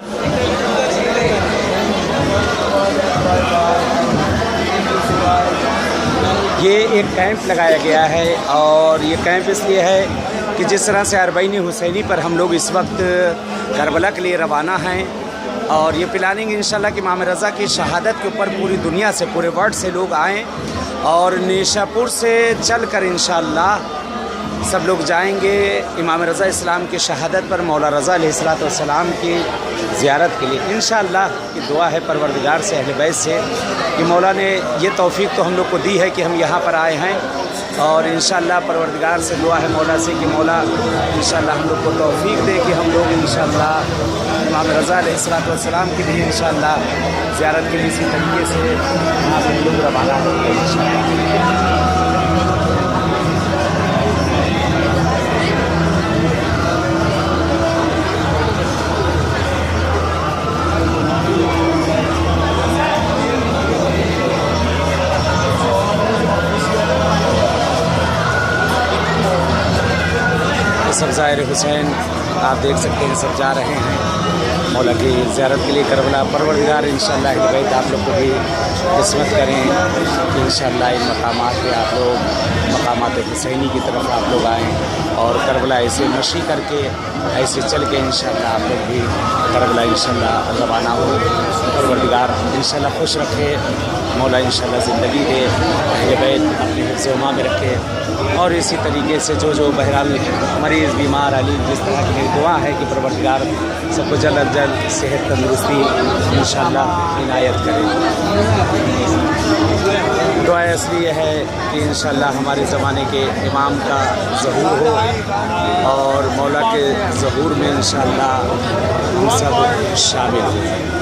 یہ ایک کیمپ لگایا گیا ہے، اور یہ کیمپ اس لیے ہے کہ جس طرح سے اربعین حسینی پر ہم لوگ اس وقت کربلا کے لیے روانہ ہیں، اور یہ پلاننگ انشاءاللہ کہ امام رضا کی شہادت کے اوپر پوری دنیا سے، پورے ورلڈ سے لوگ آئیں، اور نیشا پور سے چل کر انشاءاللہ سب لوگ جائیں گے امام رضا اسلام کی شہادت پر مولا رضا علیہ السلام کی زیارت کے لیے۔ انشاءاللہ کی دعا ہے پروردگار سے، اہل بیت سے، کہ مولا نے یہ توفیق تو ہم لوگ کو دی ہے کہ ہم یہاں پر آئے ہیں، اور انشاءاللہ پروردگار سے دعا ہے مولا سے کہ مولا انشاءاللہ ہم لوگ کو توفیق دے کہ ہم لوگ انشاءاللہ امام رضا علیہ السلام کے لیے انشاءاللہ زیارت کے لیے اسی طریقے سے یہاں سے ہم لوگ روانہ ہوں گے انشاءاللہ۔ سب زائر حسین آپ دیکھ سکتے ہیں، سب جا رہے ہیں مولا کی زیارت کے لیے کربلا۔ پروردگار انشاءاللہ اہل بیت آپ لوگ کو بھی قسمت کریں کہ انشاءاللہ ان مقامات پہ آپ لوگ مقامات حسینی کی طرف آپ لوگ آئیں، اور کربلا ایسے مشی کر کے ایسے چل کے انشاءاللہ آپ لوگ بھی کربلا انشاءاللہ روانہ ہو۔ پروردگار انشاءاللہ خوش رکھے، مولا انشاءاللہ زندگی دے، اہل بیت اپنے حفظ و امان میں رکھے، اور اسی طریقے سے جو بہرحال مریض بیمار علی جس طرح کی میری دعا ہے کہ پروردگار سب کو جلد از جلد صحت تندرستی انشاءاللہ عنایت کرے۔ دعا اصلی یہ ہے کہ انشاءاللہ ہمارے زمانے کے امام کا ظہور ہو، اور مولا کے ظہور میں انشاءاللہ ہم سب شامل ہوں۔